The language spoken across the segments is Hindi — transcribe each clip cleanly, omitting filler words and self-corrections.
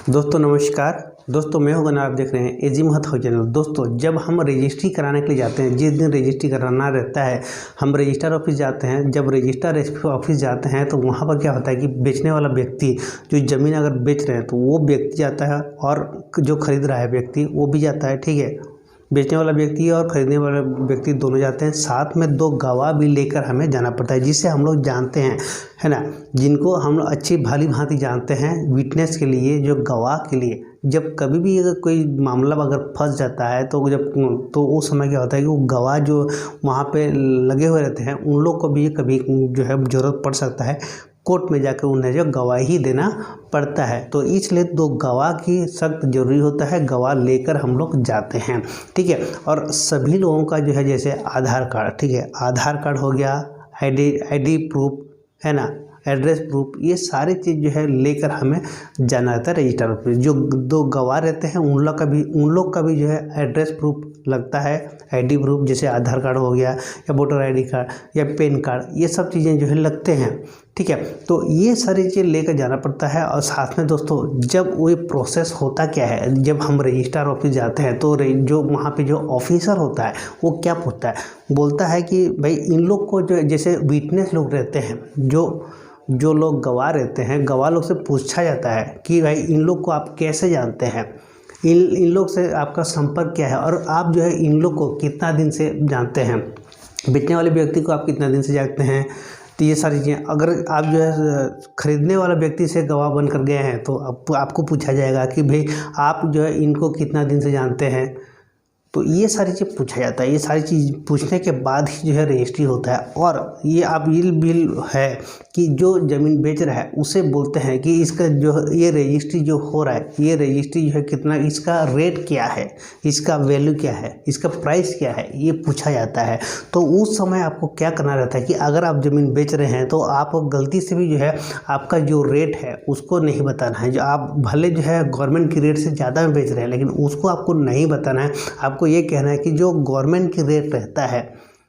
दोस्तों नमस्कार। दोस्तों मैं हूं गना, आप देख रहे हैं एजी महत्व चैनल। दोस्तों जब हम रजिस्ट्री कराने के लिए जाते हैं, जिस दिन रजिस्ट्री कराना रहता है, हम रजिस्टर ऑफिस जाते हैं। जब रजिस्टर ऑफिस जाते हैं तो वहां पर क्या होता है कि बेचने वाला व्यक्ति जो ज़मीन अगर बेच रहे हैं तो वो व्यक्ति जाता है और जो खरीद रहा है व्यक्ति वो भी जाता है। ठीक है, बेचने वाला व्यक्ति और खरीदने वाला व्यक्ति दोनों जाते हैं। साथ में 2 गवाह भी लेकर हमें जाना पड़ता है, जिससे हम लोग जानते हैं, है ना, जिनको हम लोग अच्छी भली भांति जानते हैं विटनेस के लिए, जो गवाह के लिए। जब कभी भी अगर कोई मामला अगर फंस जाता है तो उस समय क्या होता है कि वो गवाह जो वहाँ पे लगे हुए रहते हैं उन लोग को भी कभी जो है ज़रूरत पड़ सकता है, कोर्ट में जाकर उन्हें जो गवाही देना पड़ता है। तो इसलिए 2 गवाह की सख्त ज़रूरी होता है, गवाह लेकर हम लोग जाते हैं। ठीक है, और सभी लोगों का जो है जैसे आधार कार्ड, ठीक है, आधार कार्ड हो गया, आईडी प्रूफ, है ना, एड्रेस प्रूफ, ये सारी चीज़ जो है लेकर हमें जाना रहता है रजिस्टर ऑफिस। जो 2 गवाह रहते हैं उन लोग का भी जो है एड्रेस प्रूफ लगता है, आईडी प्रूफ जैसे आधार कार्ड हो गया या वोटर आईडी कार्ड या पैन कार्ड, ये सब चीज़ें जो है लगते हैं। ठीक है, तो ये सारी चीज़ें लेकर जाना पड़ता है। और साथ में दोस्तों जब वो प्रोसेस होता क्या है, जब हम रजिस्टर ऑफिस जाते हैं तो जो वहाँ पे जो ऑफिसर होता है वो क्या पूछता है, बोलता है कि भाई इन लोग को जो जैसे विटनेस लोग रहते हैं, जो लोग गवाह रहते हैं, गवाह लोग से पूछा जाता है कि भाई इन लोग को आप कैसे जानते हैं, इन लोग से आपका संपर्क क्या है और आप जो है इन लोग को कितना दिन से जानते हैं, बेचने वाले व्यक्ति को आप कितना दिन से जानते हैं। तो ये सारी चीज़ें अगर आप जो है खरीदने वाला व्यक्ति से गवाह बनकर गए हैं तो आपको पूछा जाएगा कि भाई आप जो है इनको कितना दिन से जानते हैं। तो ये सारी चीज़ पूछा जाता है। ये सारी चीज़ पूछने के बाद ही जो है रजिस्ट्री होता है। और ये आप ये बिल है कि जो ज़मीन बेच रहा है उसे बोलते हैं कि इसका जो ये रजिस्ट्री जो हो रहा है, ये रजिस्ट्री जो है कितना, इसका रेट क्या है, इसका वैल्यू क्या है, इसका प्राइस क्या है, ये पूछा जाता है। तो उस समय आपको क्या करना रहता है कि अगर आप ज़मीन बेच रहे हैं तो आप गलती से भी जो है आपका जो रेट है उसको नहीं बताना है। जो आप भले जो है गवर्नमेंट की रेट से ज़्यादा में बेच रहे हैं लेकिन उसको आपको नहीं बताना है। आपको ये कहना है कि जो गवर्नमेंट की रेट रहता है,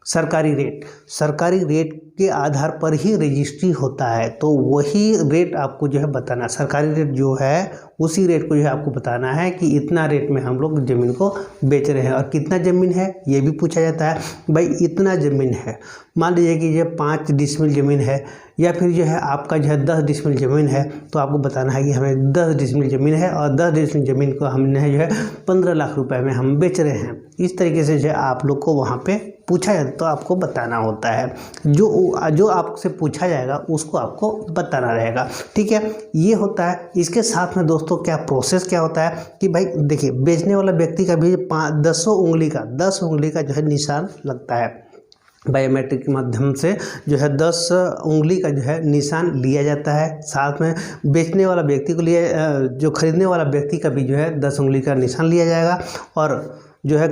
सरकारी रेट के आधार पर ही रजिस्ट्री होता है, तो वही रेट आपको जो है बताना। सरकारी रेट जो है उसी रेट को जो है आपको बताना है कि इतना रेट में हम लोग ज़मीन को बेच रहे हैं। और कितना ज़मीन है ये भी पूछा जाता है, भाई इतना ज़मीन है, मान लीजिए कि ये 5 डिसमिल ज़मीन है या फिर जो है आपका जो है 10 डिसमिल ज़मीन है, तो आपको बताना है कि हमें 10 डिसमिल ज़मीन है और 10 डिसमिल ज़मीन को हमने जो है 15 लाख रुपए में हम बेच रहे हैं। इस तरीके से जो है आप लोग को वहाँ पे पूछा जाता है तो आपको बताना होता है। जो आपसे पूछा जाएगा उसको आपको बताना रहेगा। ठीक है, ये होता है। इसके साथ में दोस्तों क्या प्रोसेस क्या होता है कि भाई देखिए, बेचने वाला व्यक्ति का भी 10 उंगली का जो है निशान लगता है। बायोमेट्रिक के माध्यम से जो है 10 उंगली का जो है निशान लिया जाता है। साथ में बेचने वाला व्यक्ति को लिए जो खरीदने वाला व्यक्ति का भी जो है 10 उंगली का निशान लिया जाएगा। और जो है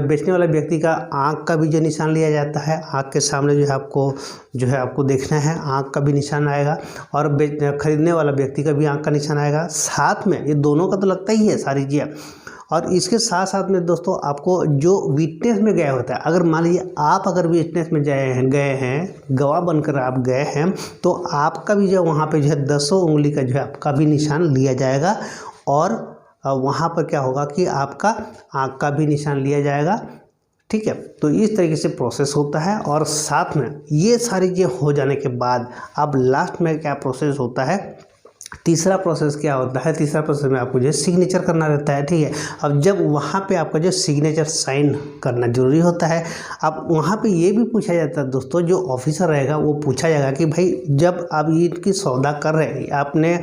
बेचने वाला व्यक्ति का आँख का भी जो निशान लिया जाता है, आँख के सामने जो है आपको देखना है, आँख का भी निशान आएगा। और खरीदने वाला व्यक्ति का भी आँख का निशान आएगा। साथ में ये दोनों का तो लगता ही है सारी चीज़ें। और इसके साथ साथ में दोस्तों आपको जो विटनेस में गया होता है, अगर मान लीजिए आप अगर विटनेस में गए हैं, गवाह बनकर आप गए हैं, तो आपका भी जो वहाँ पे जो है 10 उंगली का जो है आपका भी निशान लिया जाएगा। और वहाँ पर क्या होगा कि आपका आँख का भी निशान लिया जाएगा। ठीक है, तो इस तरीके से प्रोसेस होता है। और साथ में ये सारी चीज़ें हो जाने के बाद अब लास्ट में क्या प्रोसेस होता है, तीसरा प्रोसेस क्या होता है, तीसरा प्रोसेस में आपको जो है सिग्नेचर करना रहता है। ठीक है, अब जब वहाँ पे आपका जो सिग्नेचर साइन करना जरूरी होता है। अब वहाँ पे ये भी पूछा जाता है दोस्तों, जो ऑफिसर रहेगा वो पूछा जाएगा कि भाई जब आप इनकी सौदा कर रहे हैं, आपने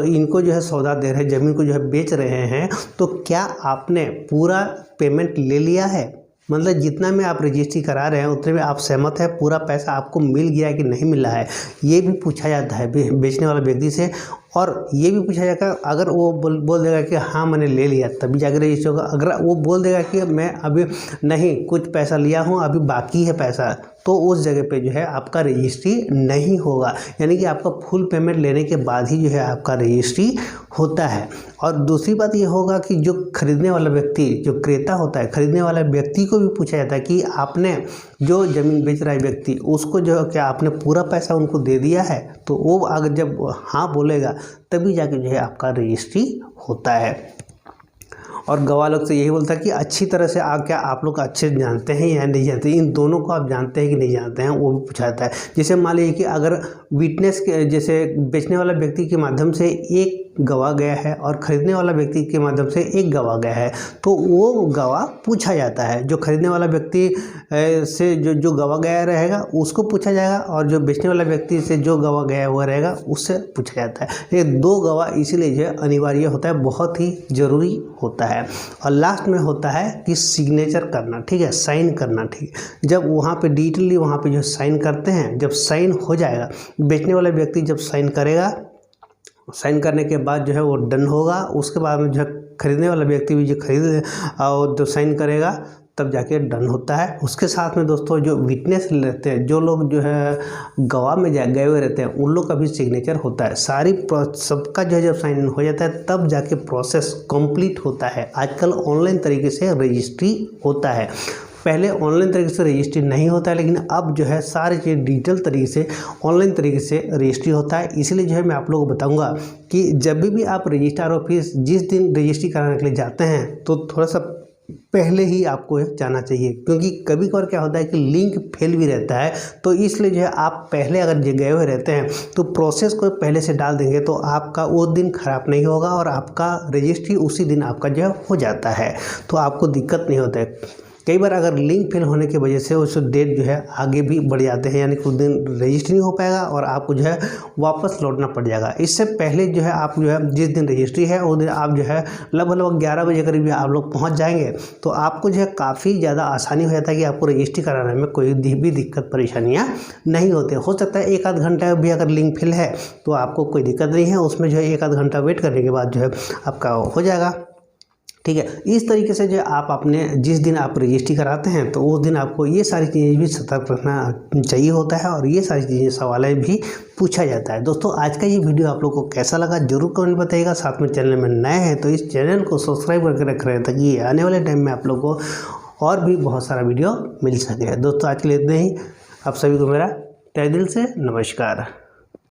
इनको जो है सौदा दे रहे हैं, ज़मीन को जो है बेच रहे हैं, तो क्या आपने पूरा पेमेंट ले लिया है, मतलब जितना में आप रजिस्ट्री करा रहे हैं उतने में आप सहमत है, पूरा पैसा आपको मिल गया है कि नहीं मिला है, ये भी पूछा जाता है बेचने वाले व्यक्ति से। और ये भी पूछा जाएगा, अगर वो बोल देगा कि हाँ मैंने ले लिया तभी जाकर रजिस्टर होगा। अगर वो बोल देगा कि मैं अभी नहीं कुछ पैसा लिया हूँ, अभी बाकी है पैसा, तो उस जगह पे जो है आपका रजिस्ट्री नहीं होगा, यानी कि आपका फुल पेमेंट लेने के बाद ही जो है आपका रजिस्ट्री होता है। और दूसरी बात ये होगा कि जो खरीदने वाला व्यक्ति, जो क्रेता होता है, खरीदने वाला व्यक्ति को भी पूछा जाता है कि आपने जो ज़मीन बेच रहा है व्यक्ति, उसको जो है क्या आपने पूरा पैसा उनको दे दिया है, तो वो अगर जब हाँ बोलेगा तभी जाके जो है आपका रजिस्ट्री होता है। और गवाह लोग से यही बोलता है कि अच्छी तरह से क्या आप लोग अच्छे जानते हैं या नहीं जानते, इन दोनों को आप जानते हैं कि नहीं जानते हैं, वो भी पूछा जाता है। जैसे मान लीजिए कि अगर विटनेस के, जैसे बेचने वाला व्यक्ति के माध्यम से एक गवाह गया है और खरीदने वाला व्यक्ति के माध्यम से एक गवाह गया है, तो वो गवाह पूछा जाता है। जो खरीदने वाला व्यक्ति से जो गवाह गया रहेगा उसको पूछा जाएगा, और जो बेचने वाला व्यक्ति से जो गवाह गया हुआ रहेगा उससे पूछा जाता है। ये दो गवाह इसीलिए जो है अनिवार्य होता है, बहुत ही ज़रूरी होता है। और लास्ट में होता है कि सिग्नेचर करना, ठीक है, साइन करना, ठीक है। जब वहाँ पे डिटेली वहाँ पे जो साइन करते हैं, जब साइन हो जाएगा, बेचने वाला व्यक्ति जब साइन करेगा, साइन करने के बाद जो है वो डन होगा। उसके बाद में जो है खरीदने वाला व्यक्ति भी जो खरीद और जो साइन करेगा तब जाके डन होता है। उसके साथ में दोस्तों जो विटनेस रहते हैं, जो लोग जो है गवाह में गए हुए रहते हैं, उन लोग का भी सिग्नेचर होता है। सबका जो है जब साइन इन हो जाता है तब जाके प्रोसेस कंप्लीट होता है। आजकल ऑनलाइन तरीके से रजिस्ट्री होता है, पहले ऑनलाइन तरीके से रजिस्ट्री नहीं होता है, लेकिन अब जो है सारी चीज़ डिजिटल तरीके से ऑनलाइन तरीके से रजिस्ट्री होता है। इसलिए जो है मैं आप लोगों को बताऊंगा कि जब भी आप रजिस्ट्रार ऑफिस जिस दिन रजिस्ट्री कराने के लिए जाते हैं तो थोड़ा सा पहले ही आपको जाना चाहिए, क्योंकि कभी कभार क्या होता है कि लिंक फेल भी रहता है। तो इसलिए जो है आप पहले अगर गए हुए रहते हैं तो प्रोसेस को पहले से डाल देंगे तो आपका वो दिन ख़राब नहीं होगा और आपका रजिस्ट्री उसी दिन आपका जो है हो जाता है, तो आपको दिक्कत नहीं होता है। कई बार अगर लिंक फेल होने की वजह से उस डेट जो है आगे भी बढ़ जाते हैं, यानी कुछ दिन रजिस्ट्री नहीं हो पाएगा और आपको जो है वापस लौटना पड़ जाएगा। इससे पहले जो है आप जो है जिस दिन रजिस्ट्री है उस दिन आप जो है लगभग 11 बजे करीब आप लोग पहुंच जाएंगे, तो आपको जो है काफ़ी ज़्यादा आसानी हो जाता है कि आपको रजिस्ट्री कराने में कोई भी दिक्कत परेशानियाँ नहीं होती। हो सकता है 1 आध घंटा भी अगर लिंक फेल है तो आपको कोई दिक्कत नहीं है, उसमें जो है 1 आध घंटा वेट करने के बाद जो है आपका हो जाएगा, ठीक है। इस तरीके से जो आप अपने जिस दिन आप रजिस्ट्री कराते हैं तो उस दिन आपको ये सारी चीज़ें भी सतर्क रखना चाहिए होता है और ये सारी चीज़ें सवालें भी पूछा जाता है। दोस्तों आज का ये वीडियो आप लोग को कैसा लगा जरूर कमेंट बताइएगा। साथ में चैनल में नए हैं तो इस चैनल को सब्सक्राइब करके रख रहे हैं ताकि आने वाले टाइम में आप लोग को और भी बहुत सारा वीडियो मिल सके। दोस्तों आज के लिए इतना ही, आप सभी को मेरा तहे दिल से नमस्कार।